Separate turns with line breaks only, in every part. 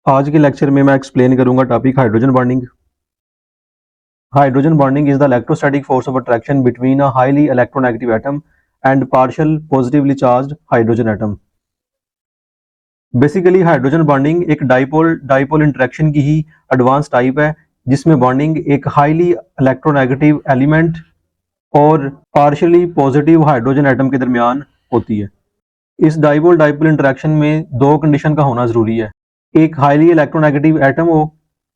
आज के लेक्चर में मैं एक्सप्लेन करूंगा topic hydrogen bonding. Hydrogen bonding is the electrostatic force of attraction between a highly electronegative atom and partial positively charged hydrogen atom. Basically hydrogen bonding एक dipole dipole interaction की ही advance type है, जिसमें bonding एक highly electronegative element और partially positive hydrogen atom के दरमियान होती है। इस डाइपोल डाइपोल इंटरेक्शन में दो कंडीशन का होना जरूरी है। एक हाईली इलेक्ट्रोनेगेटिव एटम हो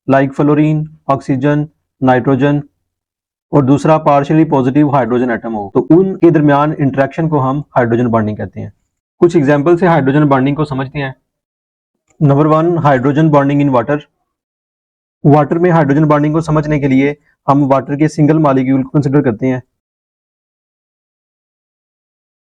लाइक फ्लोरीन, ऑक्सीजन, नाइट्रोजन, और दूसरा पार्शियली पॉजिटिव हाइड्रोजन एटम हो, तो उनके दरमियान इंटरेक्शन को हम हाइड्रोजन बॉन्डिंग कहते हैं। कुछ एग्जांपल से हाइड्रोजन बॉन्डिंग को समझते हैं। Number 1, hydrogen bonding in water. Water में हाइड्रोजन बॉन्डिंग को समझने के लिए हम वाटर के सिंगल मॉलिक्यूल को कंसिडर करते हैं।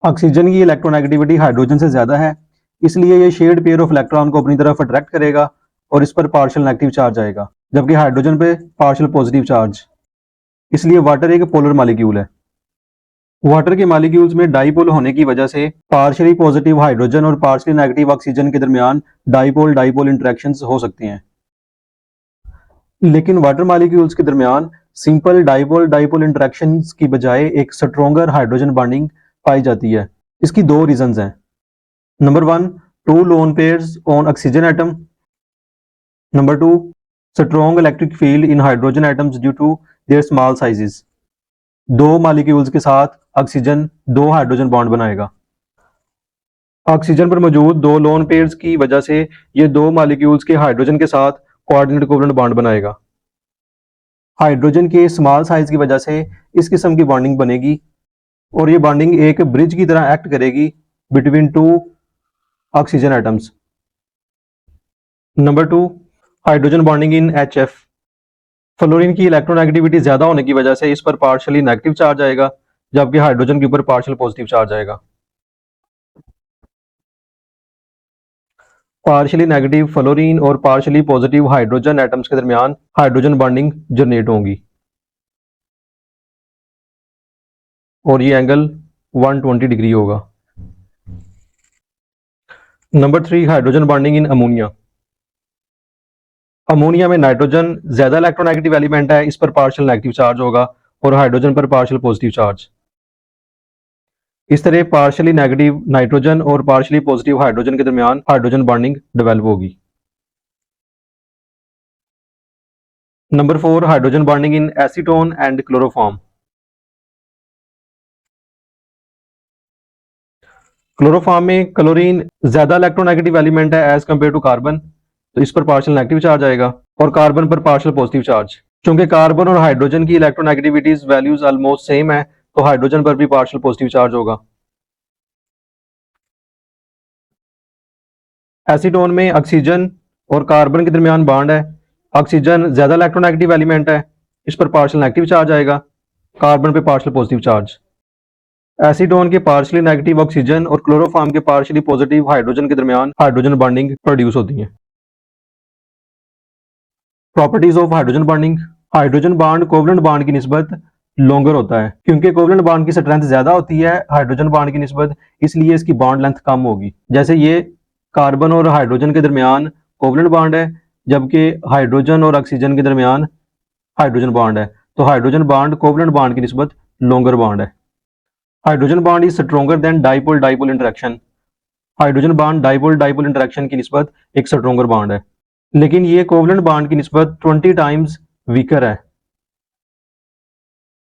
ऑक्सीजन की इलेक्ट्रोनेगेटिविटी हाइड्रोजन से ज्यादा है, इसलिए ये शेयर्ड पेयर ऑफ इलेक्ट्रॉन को अपनी तरफ अट्रैक्ट करेगा और इस पर पार्शियल नेगेटिव चार्ज आएगा, जबकि हाइड्रोजन पे पार्शियल पॉजिटिव चार्ज। इसलिए वाटर एक पोलर मॉलिक्यूल है। वाटर के मॉलिक्यूल्स में डाइपोल होने की वजह से पार्शियली पॉजिटिव हाइड्रोजन और पार्शियली नेगेटिव ऑक्सीजन के दरमियान डाइपोल डाइपोल इंटरेक्शंस हो सकते हैं। लेकिन वाटर मॉलिक्यूल्स के दरमियान सिंपल डाइपोल डाइपोल इंटरेक्शंस की बजाय एक स्ट्रोंगर हाइड्रोजन बॉन्डिंग पाई जाती है। इसकी दो रीजंस हैं। Number 1, 2 lone pairs on oxygen atom. Number 2, strong electric field in hydrogen atoms due to their small sizes. दो मॉलिक्यूल्स के साथ ऑक्सीजन दो हाइड्रोजन बॉन्ड बनाएगा। ऑक्सीजन पर मौजूद दो लोन पेयर्स की वजह से ये दो मॉलिक्यूल्स के हाइड्रोजन के साथ कोऑर्डिनेट कोवलेंट बॉन्ड बनाएगा। हाइड्रोजन के स्मॉल साइज की वजह से इस किस्म की बॉन्डिंग बनेगी और ये बॉन्डिंग एक ब्रिज की तरह एक्ट करेगी between two oxygen atoms. Number 2, hydrogen bonding in HF। Fluorine की इलेक्ट्रोनेगेटिविटी ज्यादा होने की वजह से इस पर पार्शियली नेगेटिव चार्ज आएगा, जबकि हाइड्रोजन के ऊपर पार्शियल पॉजिटिव चार्ज आएगा। पार्शियली नेगेटिव फ्लोरीन और पार्शियली पॉजिटिव हाइड्रोजन एटम्स के दरमियान हाइड्रोजन बॉन्डिंग जनरेट होंगी और ये एंगल 120 डिग्री होगा। Number 3, hydrogen bonding in ammonia. Ammonia में नाइट्रोजन ज्यादा इलेक्ट्रोनेगेटिव एलिमेंट है, इस पर पार्शियल नेगेटिव चार्ज होगा और हाइड्रोजन पर पार्शियल पॉजिटिव चार्ज। इस तरह पार्शियली नेगेटिव नाइट्रोजन और पार्शियली पॉजिटिव हाइड्रोजन के दरमियान हाइड्रोजन बॉन्डिंग डेवलप होगी। Number 4, hydrogen bonding in acetone and chloroform. Chloroform में क्लोरीन ज्यादा इलेक्ट्रोनेगेटिव एलिमेंट है एज कंपेयर टू कार्बन, तो इस पर पार्शियल नेगेटिव चार्ज आएगा और कार्बन पर पार्शियल पॉजिटिव चार्ज। क्योंकि कार्बन और हाइड्रोजन की इलेक्ट्रोनेगेटिविटीज वैल्यूज ऑलमोस्ट सेम है, तो हाइड्रोजन पर भी पार्शियल पॉजिटिव चार्ज होगा। एसीटोन में ऑक्सीजन और कार्बन के दरमियान बॉन्ड है। ऑक्सीजन ज्यादा इलेक्ट्रोनेगेटिव एलिमेंट है, इस पर पार्शियल नेगेटिव चार्ज आएगा, कार्बन पे पार्शियल पॉजिटिव चार्ज। एसीटोन के पार्शियली नेगेटिव ऑक्सीजन और क्लोरोफॉर्म के पार्शियली पॉजिटिव हाइड्रोजन के दरमियान हाइड्रोजन बॉन्डिंग प्रोड्यूस होती है। Properties of hydrogen bonding. Hydrogen bond covalent bond की निस्बत लॉन्गर होता है, क्योंकि कोवलेंट बॉन्ड की स्ट्रेंथ ज्यादा होती है हाइड्रोजन बॉन्ड की निस्बत, इसलिए इसकी बॉन्ड लेंथ कम होगी। जैसे ये कार्बन और हाइड्रोजन के दरमियान कोवलेंट बॉन्ड है, जबकि हाइड्रोजन और ऑक्सीजन के दरमियान हाइड्रोजन बॉन्ड है, तो हाइड्रोजन बॉन्ड कोवलेंट बॉन्ड की निस्बत लॉन्गर बॉन्ड है। Hydrogen bond is stronger then dipole dipole interaction. Hydrogen bond dipole dipole interaction की निस्बत एक स्ट्रोंगर बॉन्ड है, लेकिन ये कोवलेंट बॉन्ड की निस्बत 20 टाइम्स वीकर है।